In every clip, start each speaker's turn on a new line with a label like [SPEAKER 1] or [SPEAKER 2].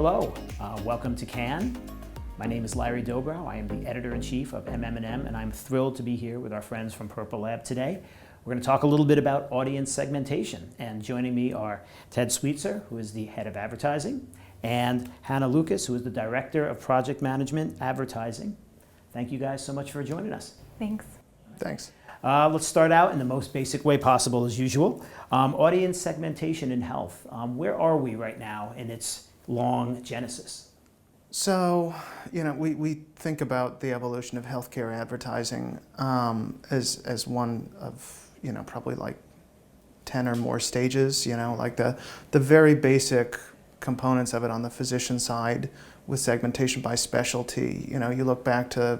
[SPEAKER 1] Hello, welcome to Cannes. My name is Larry Dobrow. I am the editor-in-chief of MM+M, and I'm thrilled to be here with our friends from PurpleLab today. We're going to talk a little bit about audience segmentation, and joining me are Ted Sweetser, who is the head of advertising, and Hannah Lucas, who is the director of project management advertising. Thank you guys so much for joining us.
[SPEAKER 2] Thanks.
[SPEAKER 3] Thanks.
[SPEAKER 1] Let's start out in the most basic way possible, as usual. Audience segmentation in health. Where are we right now in its long genesis?
[SPEAKER 3] So, we think about the evolution of healthcare advertising as one of, probably like 10 or more stages, like the very basic components of it on the physician side with segmentation by specialty. You look back to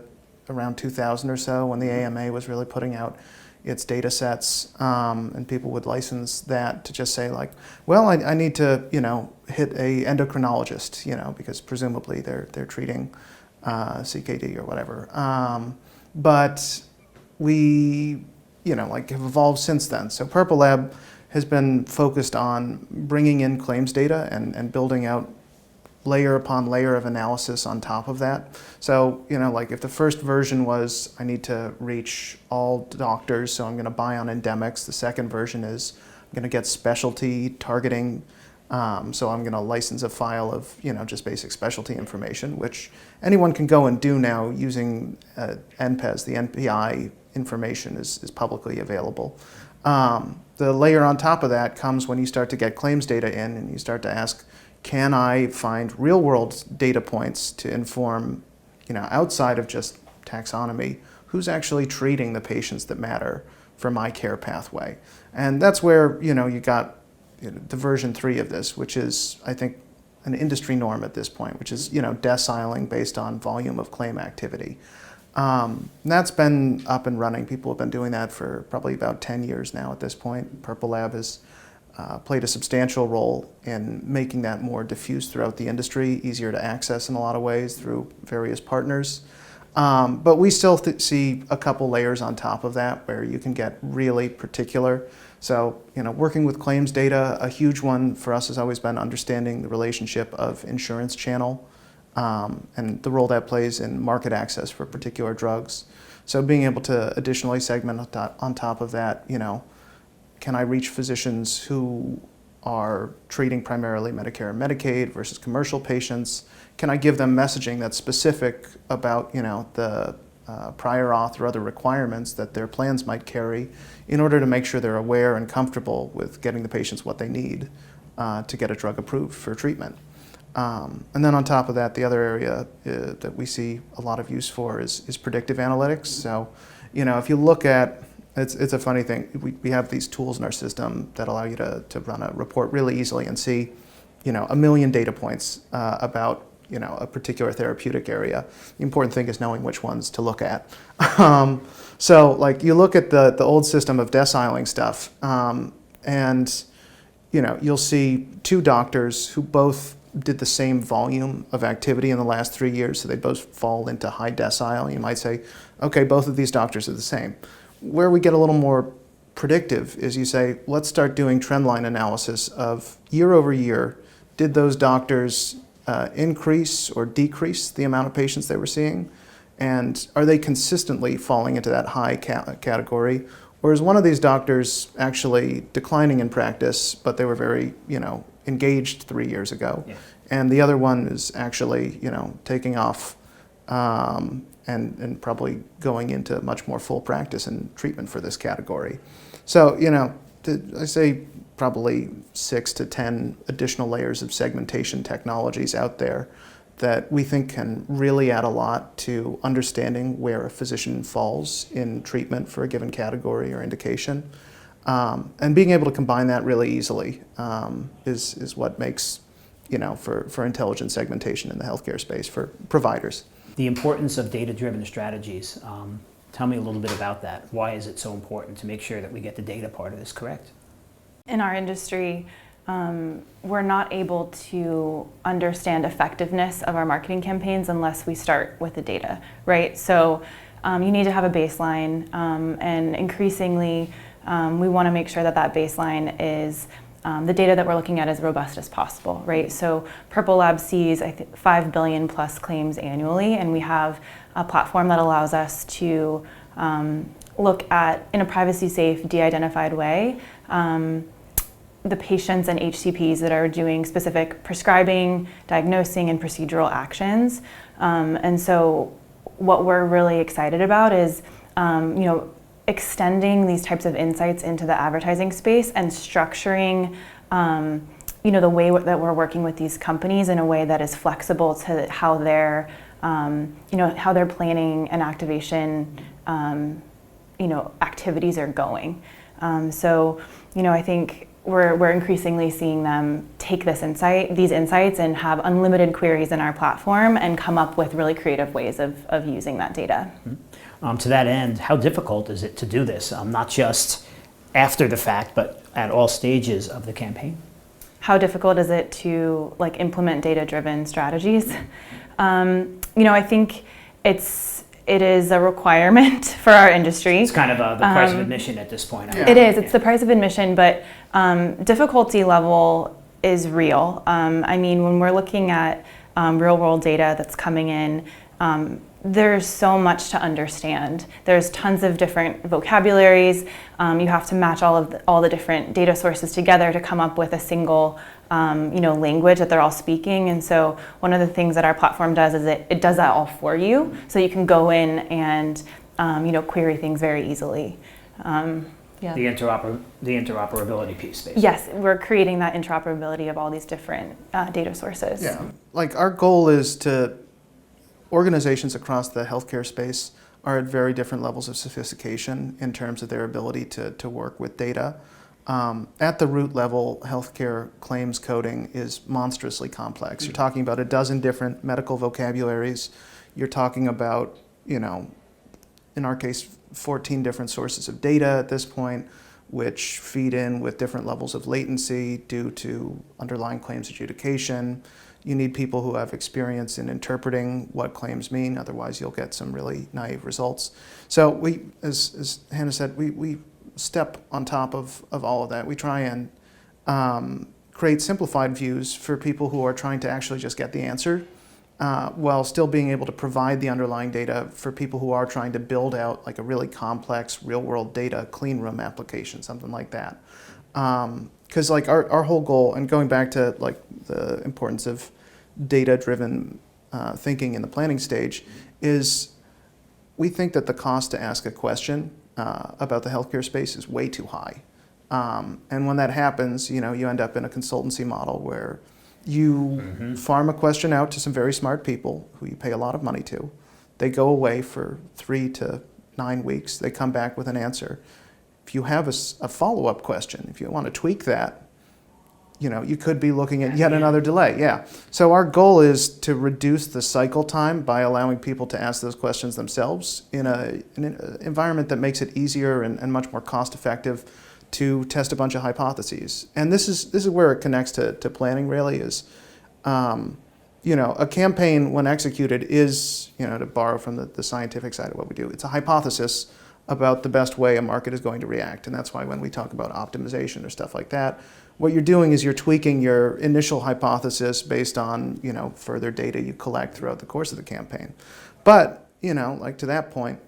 [SPEAKER 3] around 2000 or so when the AMA was really putting out its data sets, and people would license that to just say like, well, I need to, hit a endocrinologist, because presumably they're treating CKD or whatever. But we, have evolved since then. So PurpleLab has been focused on bringing in claims data and building out layer upon layer of analysis on top of that. So, like if the first version was, I need to reach all doctors, so I'm going to buy on endemics. The second version is, I'm going to get specialty targeting, so I'm going to license a file of, just basic specialty information, which anyone can go and do now using NPES. The NPI information is publicly available. The layer on top of that comes when you start to get claims data in and you start to ask, can I find real-world data points to inform, outside of just taxonomy, who's actually treating the patients that matter for my care pathway? And that's where, you got the version 3 of this, which is, I think, an industry norm at this point, which is, deciling based on volume of claim activity. And that's been up and running. People have been doing that for probably about 10 years now at this point. PurpleLab has played a substantial role in making that more diffuse throughout the industry, easier to access in a lot of ways through various partners. But we still see a couple layers on top of that where you can get really particular. So, working with claims data, a huge one for us has always been understanding the relationship of insurance channel and the role that plays in market access for particular drugs. So being able to additionally segment on top of that, can I reach physicians who are treating primarily Medicare and Medicaid versus commercial patients? Can I give them messaging that's specific about, the prior auth or other requirements that their plans might carry in order to make sure they're aware and comfortable with getting the patients what they need to get a drug approved for treatment? And then on top of that, the other area that we see a lot of use for is predictive analytics. So, if you look at it's a funny thing. We have these tools in our system that allow you to run a report really easily and see, 1 million data points about, a particular therapeutic area. The important thing is knowing which ones to look at. So, like, you look at the old system of deciling stuff, and, you'll see 2 doctors who both did the same volume of activity in the last 3 years, so they both fall into high decile. You might say, okay, both of these doctors are the same. Where we get a little more predictive is you say, let's start doing trendline analysis of year over year. Did those doctors increase or decrease the amount of patients they were seeing? And are they consistently falling into that high category? Or is one of these doctors actually declining in practice, but they were very, engaged 3 years ago? Yeah. And the other one is actually, taking off and probably going into much more full practice and treatment for this category. So, I say probably 6 to 10 additional layers of segmentation technologies out there that we think can really add a lot to understanding where a physician falls in treatment for a given category or indication. And being able to combine that really easily is what makes, for intelligent segmentation in the healthcare space for providers.
[SPEAKER 1] The importance of data-driven strategies. Tell me a little bit about that. Why is it so important to make sure that we get the data part of this correct?
[SPEAKER 2] In our industry, we're not able to understand effectiveness of our marketing campaigns unless we start with the data, right? So you need to have a baseline, and increasingly we want to make sure that that baseline is the data that we're looking at as robust as possible, right? So PurpleLab sees, I think, 5 billion plus claims annually, and we have a platform that allows us to look at, in a privacy-safe, de-identified way, the patients and HCPs that are doing specific prescribing, diagnosing, and procedural actions. And so what we're really excited about is, extending these types of insights into the advertising space and structuring, the way that we're working with these companies in a way that is flexible to how they're, how their planning and activation, activities are going. I think we're increasingly seeing them take these insights and have unlimited queries in our platform and come up with really creative ways of using that data.
[SPEAKER 1] To that end, how difficult is it to do this, not just after the fact, but at all stages of the campaign?
[SPEAKER 2] How difficult is it to implement data-driven strategies? I think it is a requirement for our industry.
[SPEAKER 1] It's kind of the price of admission at this point.
[SPEAKER 2] It is. It's the price of admission, but difficulty level is real. When we're looking at real-world data that's coming in, there's so much to understand. There's tons of different vocabularies. You have to match all the different data sources together to come up with a single language that they're all speaking. And so one of the things that our platform does is it does that all for you, so you can go in and query things very easily.
[SPEAKER 1] The interoperability piece, basically.
[SPEAKER 2] Yes, we're creating that interoperability of all these different data sources.
[SPEAKER 3] Yeah, our goal is organizations across the healthcare space are at very different levels of sophistication in terms of their ability to work with data. At the root level, healthcare claims coding is monstrously complex. You're talking about a dozen different medical vocabularies. You're talking about, in our case, 14 different sources of data at this point, which feed in with different levels of latency due to underlying claims adjudication. You need people who have experience in interpreting what claims mean, otherwise you'll get some really naive results. So we, as Hannah said, we step on top of all of that. We try and create simplified views for people who are trying to actually just get the answer, while still being able to provide the underlying data for people who are trying to build out a really complex real-world data clean room application, something like that. Because our whole goal, and going back to the importance of data-driven thinking in the planning stage, is we think that the cost to ask a question about the healthcare space is way too high. And when that happens, you end up in a consultancy model where you farm a question out to some very smart people who you pay a lot of money to. They go away for 3 to 9 weeks. They come back with an answer. If you have a follow-up question, if you want to tweak that, you could be looking at yet another delay. Yeah. So our goal is to reduce the cycle time by allowing people to ask those questions themselves in an environment that makes it easier and much more cost-effective to test a bunch of hypotheses. And this is where it connects to planning, really, is a campaign, when executed, is, to borrow from the scientific side of what we do, it's a hypothesis about the best way a market is going to react. And that's why when we talk about optimization or stuff like that, what you're doing is you're tweaking your initial hypothesis based on, further data you collect throughout the course of the campaign. But, to that point,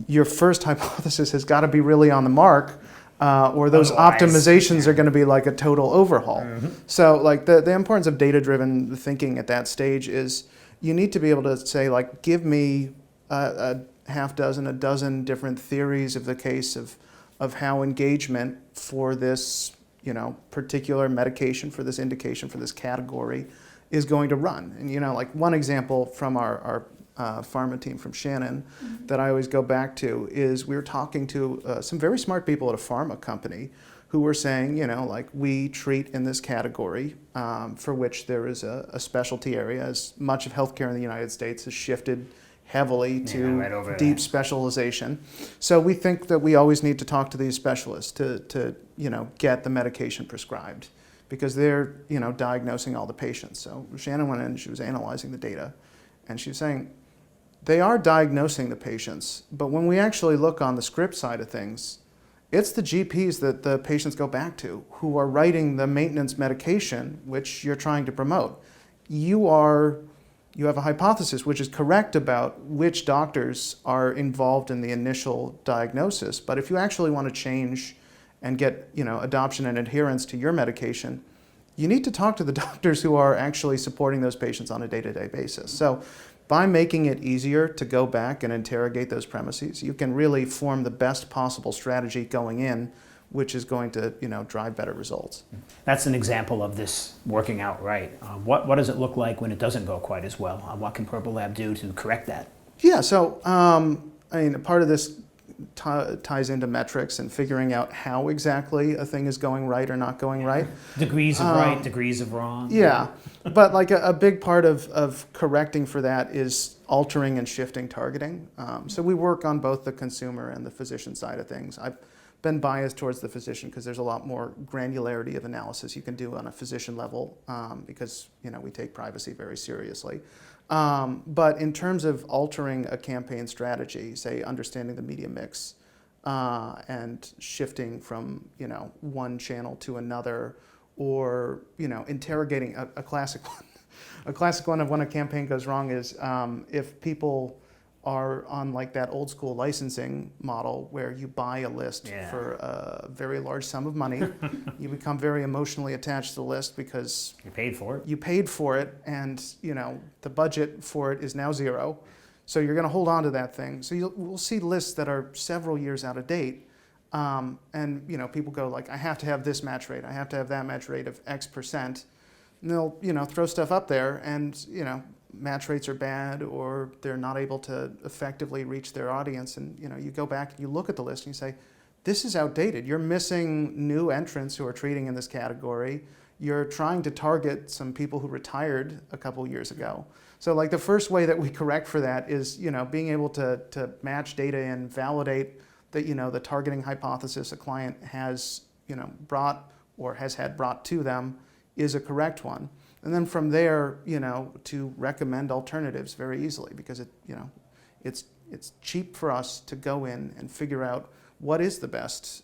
[SPEAKER 3] your first hypothesis has got to be really on the mark, or those optimizations are going to be a total overhaul. So the importance of data-driven thinking at that stage is you need to be able to say, give me a half dozen, a dozen different theories of the case of how engagement for this particular medication, for this indication, for this category is going to run. And one example from our pharma team from Shannon that I always go back to is we were talking to some very smart people at a pharma company who were saying, we treat in this category for which there is a specialty area, as much of healthcare in the United States has shifted heavily to deep specialization. So we think that we always need to talk to these specialists to get the medication prescribed, because they're diagnosing all the patients. So Shannon went in and she was analyzing the data, and she was saying they are diagnosing the patients, but when we actually look on the script side of things, it's the GPs that the patients go back to who are writing the maintenance medication, which you're trying to promote. You have a hypothesis which is correct about which doctors are involved in the initial diagnosis, but if you actually want to change and get adoption and adherence to your medication, you need to talk to the doctors who are actually supporting those patients on a day-to-day basis. So by making it easier to go back and interrogate those premises, you can really form the best possible strategy going in, which is going to drive better results.
[SPEAKER 1] That's an example of this working out right. What does it look like when it doesn't go quite as well? What can PurpleLab do to correct that?
[SPEAKER 3] Yeah, so part of this ties into metrics and figuring out how exactly a thing is going right or not going right.
[SPEAKER 1] Degrees of right, degrees of wrong.
[SPEAKER 3] Yeah, but like a big part of correcting for that is altering and shifting targeting. So we work on both the consumer and the physician side of things. I've been biased towards the physician because there's a lot more granularity of analysis you can do on a physician level because we take privacy very seriously. But in terms of altering a campaign strategy, say understanding the media mix and shifting from one channel to another, or interrogating a classic one. A classic one of when a campaign goes wrong is if people are on like that old school licensing model where you buy a list for a very large sum of money. You become very emotionally attached to the list because
[SPEAKER 1] you paid for it.
[SPEAKER 3] You paid for it, and the budget for it is now zero. So you're going to hold on to that thing. So we'll see lists that are several years out of date, and people go like, I have to have this match rate, I have to have that match rate of X%. And they'll throw stuff up there, and match rates are bad, or they're not able to effectively reach their audience, and you go back and you look at the list and you say, this is outdated. You're missing new entrants who are treating in this category. You're trying to target some people who retired a couple years ago. So like the first way that we correct for that is being able to match data and validate that the targeting hypothesis a client has brought or has had brought to them is a correct one. And then from there, to recommend alternatives very easily, because it's cheap for us to go in and figure out what is the best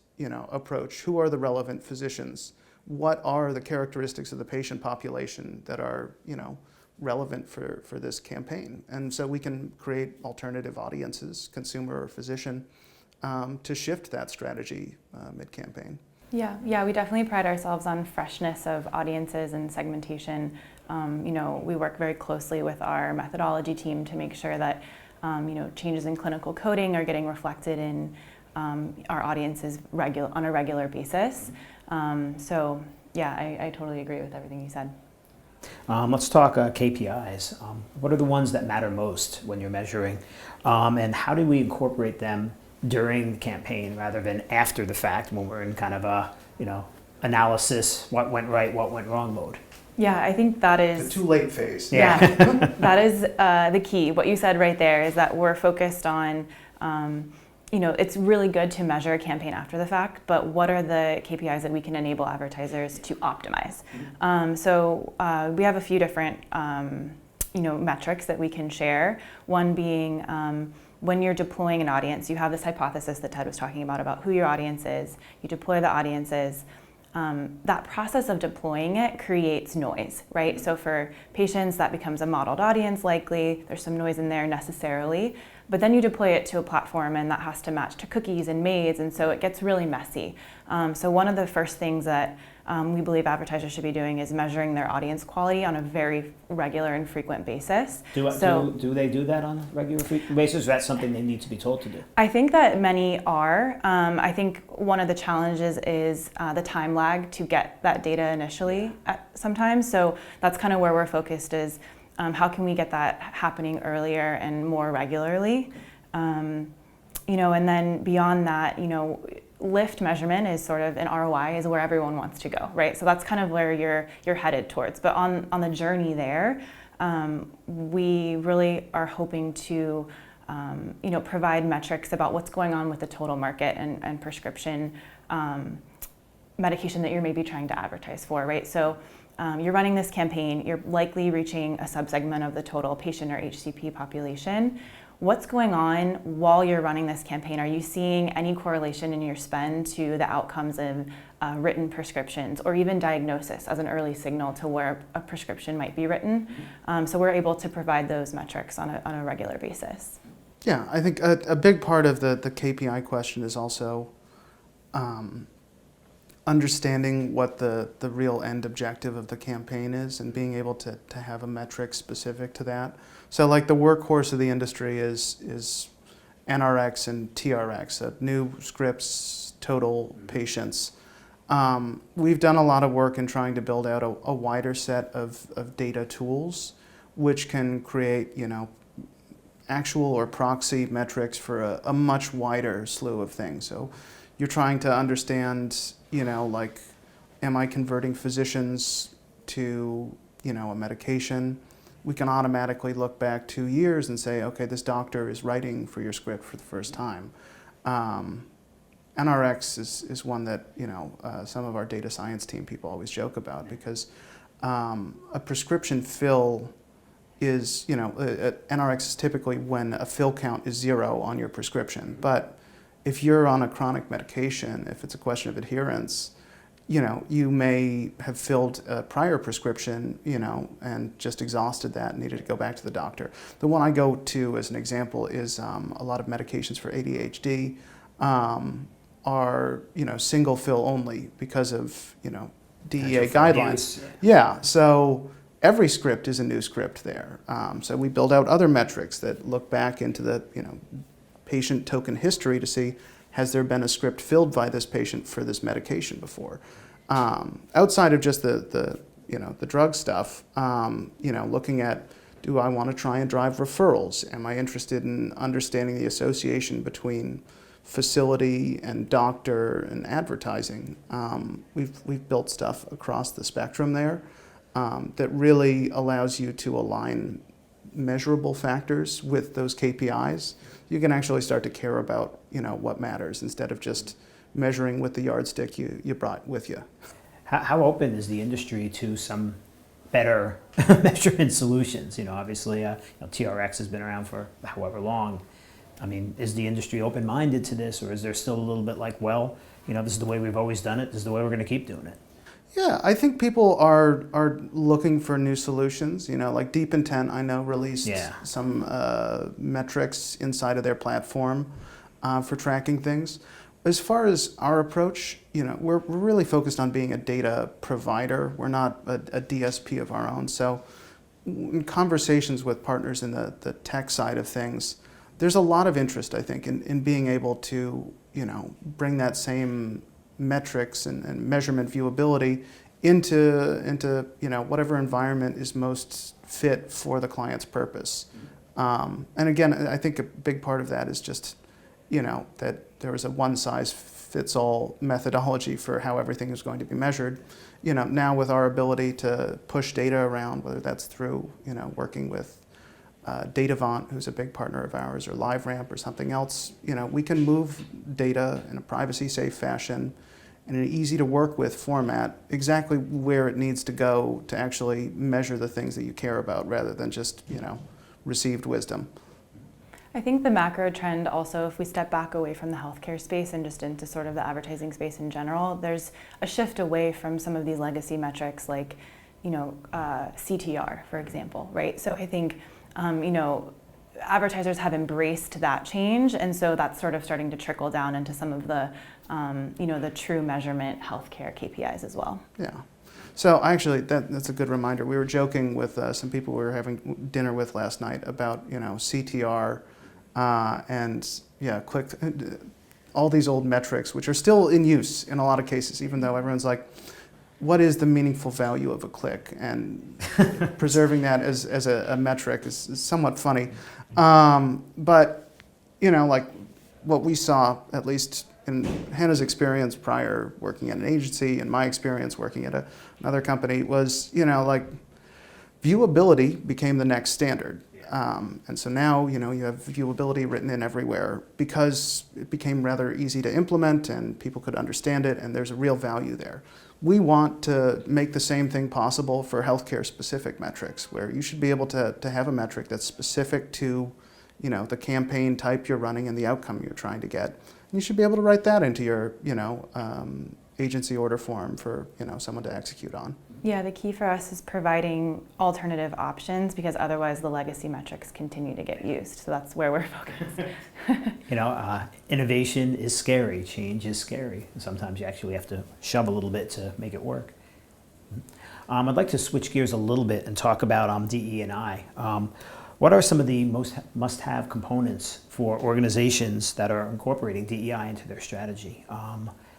[SPEAKER 3] approach, who are the relevant physicians, what are the characteristics of the patient population that are relevant for this campaign, and so we can create alternative audiences, consumer or physician, to shift that strategy mid-campaign.
[SPEAKER 2] Yeah, we definitely pride ourselves on freshness of audiences and segmentation. We work very closely with our methodology team to make sure that changes in clinical coding are getting reflected in our audiences on a regular basis. So yeah, I totally agree with everything you said.
[SPEAKER 1] Let's talk KPIs. What are the ones that matter most when you're measuring, and how do we incorporate them during the campaign rather than after the fact when we're in kind of a analysis, what went right, what went wrong mode?
[SPEAKER 2] Yeah, I think that is
[SPEAKER 3] the too late phase.
[SPEAKER 2] Yeah, that is the key. What you said right there is that we're focused on, it's really good to measure a campaign after the fact, but what are the KPIs that we can enable advertisers to optimize? So we have a few different, metrics that we can share. One being when you're deploying an audience, you have this hypothesis that Ted was talking about who your audience is. You deploy the audiences. That process of deploying it creates noise, right? So for patients, that becomes a modeled audience likely. There's some noise in there necessarily. But then you deploy it to a platform, and that has to match to cookies and maids, and so it gets really messy. So one of the first things that we believe advertisers should be doing is measuring their audience quality on a very regular and frequent basis.
[SPEAKER 1] Do they do that on a regular frequent basis, or is that something they need to be told to do?
[SPEAKER 2] I think that many are. I think one of the challenges is the time lag to get that data initially sometimes. So that's kind of where we're focused is how can we get that happening earlier and more regularly? And then beyond that, lift measurement is sort of an ROI is where everyone wants to go, right? So that's kind of where you're headed towards. But on the journey there, we really are hoping to provide metrics about what's going on with the total market and prescription medication that you're maybe trying to advertise for, right? So you're running this campaign, you're likely reaching a subsegment of the total patient or HCP population. what's going on while you're running this campaign? Are you seeing any correlation in your spend to the outcomes of written prescriptions, or even diagnosis as an early signal to where a prescription might be written? So we're able to provide those metrics on a regular basis.
[SPEAKER 3] Yeah, I think a big part of the KPI question is also understanding what the real end objective of the campaign is, and being able to have a metric specific to that. So like the workhorse of the industry is NRX and TRX, new scripts, total patients. We've done a lot of work in trying to build out a wider set of data tools which can create, actual or proxy metrics for a much wider slew of things. So you're trying to understand, like, am I converting physicians to, a medication? We can automatically look back 2 years and say, okay, this doctor is writing for your script for the first time. NRX is one that, some of our data science team people always joke about, because a prescription fill is, NRX is typically when a fill count is 0 on your prescription. But if you're on a chronic medication, if it's a question of adherence, you may have filled a prior prescription, and just exhausted that and needed to go back to the doctor. The one I go to as an example is a lot of medications for ADHD are, single fill only because of, DEA guidelines. Yeah, so every script is a new script there. So we build out other metrics that look back into the, patient token history to see, has there been a script filled by this patient for this medication before? Outside of just the drug stuff, looking at, do I want to try and drive referrals? Am I interested in understanding the association between facility and doctor and advertising? We've built stuff across the spectrum there that really allows you to align measurable factors with those KPIs. You can actually start to care about, what matters, instead of just measuring with the yardstick you brought with you.
[SPEAKER 1] How open is the industry to some better measurement solutions? Obviously, TRX has been around for however long. I mean, is the industry open-minded to this, or is there still a little bit like, well, this is the way we've always done it, this is the way we're going to keep doing it?
[SPEAKER 3] Yeah, I think people are looking for new solutions. Like Deep Intent, I know, released some metrics inside of their platform for tracking things. As far as our approach, we're really focused on being a data provider. We're not a DSP of our own. So in conversations with partners in the tech side of things, there's a lot of interest, I think, in being able to, bring that same metrics and measurement viewability into whatever environment is most fit for the client's purpose. And again, I think a big part of that is just, that there was a one-size-fits-all methodology for how everything is going to be measured. Now with our ability to push data around, whether that's through, working with Datavant, who's a big partner of ours, or LiveRamp or something else, we can move data in a privacy-safe fashion in an easy-to-work-with format exactly where it needs to go to actually measure the things that you care about, rather than just, received wisdom.
[SPEAKER 2] I think the macro trend also, if we step back away from the healthcare space and just into sort of the advertising space in general, there's a shift away from some of these legacy metrics like, CTR, for example, right? So I think, advertisers have embraced that change, and so that's sort of starting to trickle down into some of the, the true measurement healthcare KPIs as well.
[SPEAKER 3] Yeah. So actually, that's a good reminder. We were joking with some people we were having dinner with last night about, CTR and click, all these old metrics, which are still in use in a lot of cases, even though everyone's like, what is the meaningful value of a click? And preserving that as a metric is somewhat funny. But, like what we saw, at least in Hannah's experience prior working at an agency, and my experience working at another company, was, like viewability became the next standard. And so now, you have viewability written in everywhere because it became rather easy to implement and people could understand it, and there's a real value there. We want to make the same thing possible for healthcare specific metrics, where you should be able to have a metric that's specific to the campaign type you're running and the outcome you're trying to get. You should be able to write that into your, agency order form for, someone to execute on.
[SPEAKER 2] Yeah, the key for us is providing alternative options because otherwise the legacy metrics continue to get used. So that's where we're focused.
[SPEAKER 1] Innovation is scary, change is scary. And sometimes you actually have to shove a little bit to make it work. I'd like to switch gears a little bit and talk about DE&I. What are some of the most must-have components for organizations that are incorporating DEI into their strategy?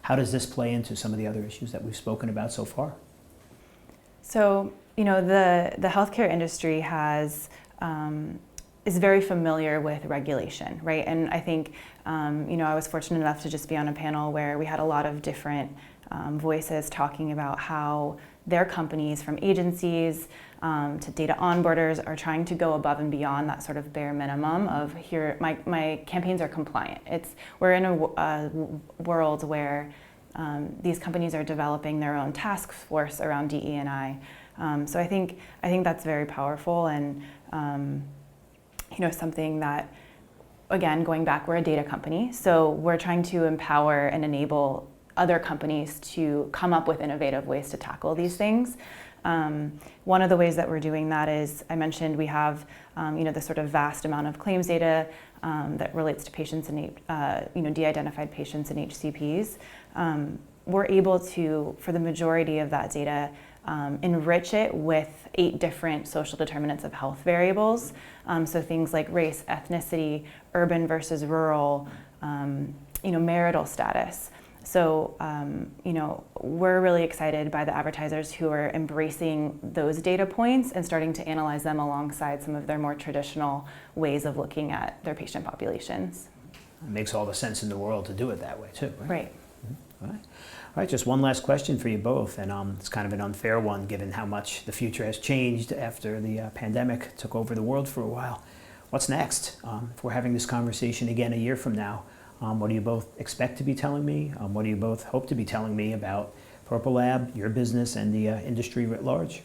[SPEAKER 1] How does this play into some of the other issues that we've spoken about so far?
[SPEAKER 2] So, the healthcare industry is very familiar with regulation, right? And I think, I was fortunate enough to just be on a panel where we had a lot of different voices talking about how their companies, from agencies to data onboarders, are trying to go above and beyond that sort of bare minimum of here, my campaigns are compliant. We're in a world where these companies are developing their own task force around DE&I. So I think that's very powerful and something that, again, going back, we're a data company, so we're trying to empower and enable other companies to come up with innovative ways to tackle these things. One of the ways that we're doing that is, I mentioned we have this sort of vast amount of claims data that relates to patients and de-identified patients and HCPs. We're able to, for the majority of that data, enrich it with 8 different social determinants of health variables. So things like race, ethnicity, urban versus rural, marital status. So, we're really excited by the advertisers who are embracing those data points and starting to analyze them alongside some of their more traditional ways of looking at their patient populations.
[SPEAKER 1] It makes all the sense in the world to do it that way too, right?
[SPEAKER 2] Right.
[SPEAKER 1] Mm-hmm. All right, just one last question for you both, and it's kind of an unfair one given how much the future has changed after the pandemic took over the world for a while. What's next? If we're having this conversation again a year from now, what do you both expect to be telling me? What do you both hope to be telling me about PurpleLab, your business, and the industry writ large?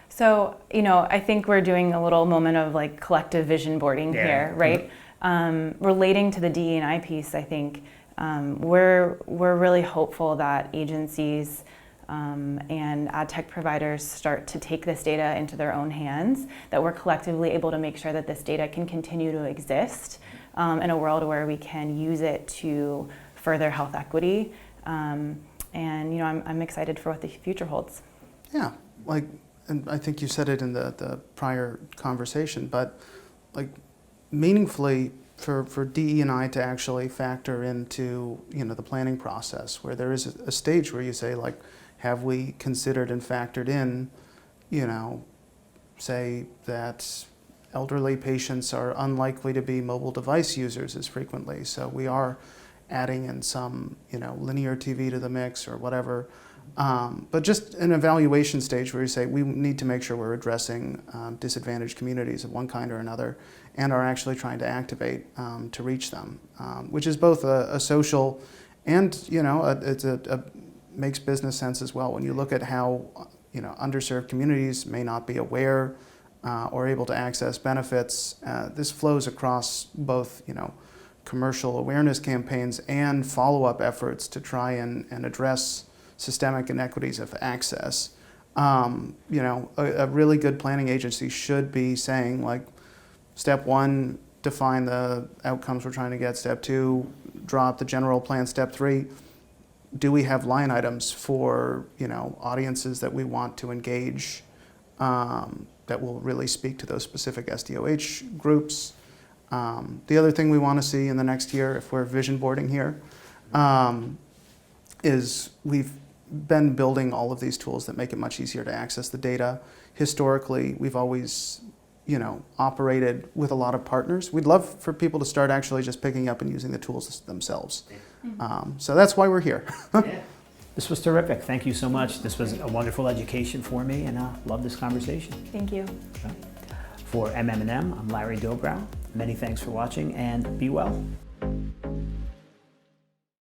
[SPEAKER 2] So, I think we're doing a little moment of like collective vision boarding here, right? Mm-hmm. Relating to the DE&I piece, I think we're really hopeful that agencies and ad tech providers start to take this data into their own hands, that we're collectively able to make sure that this data can continue to exist in a world where we can use it to further health equity. And I'm excited for what the future holds.
[SPEAKER 3] Yeah, and I think you said it in the prior conversation, but meaningfully for DE&I to actually factor into the planning process, where there is a stage where you say have we considered and factored in, say that elderly patients are unlikely to be mobile device users as frequently, so we are adding in some linear TV to the mix or whatever. But just an evaluation stage where you say we need to make sure we're addressing disadvantaged communities of one kind or another, and are actually trying to activate to reach them, which is both a social and it makes business sense as well. When you look at how underserved communities may not be aware or able to access benefits, this flows across both commercial awareness campaigns and follow-up efforts to try and address systemic inequities of access. A really good planning agency should be saying step 1, define the outcomes we're trying to get. Step 2, draw up the general plan. Step 3, do we have line items for audiences that we want to engage that will really speak to those specific SDOH groups? The other thing we want to see in the next year, if we're vision boarding here, is we've been building all of these tools that make it much easier to access the data. Historically, we've always operated with a lot of partners. We'd love for people to start actually just picking up and using the tools themselves. So that's why we're here.
[SPEAKER 1] Yeah. This was terrific. Thank you so much. This was a wonderful education for me, and I love this conversation.
[SPEAKER 2] Thank you.
[SPEAKER 1] For MM+M, I'm Larry Dobrow. Many thanks for watching, and be well.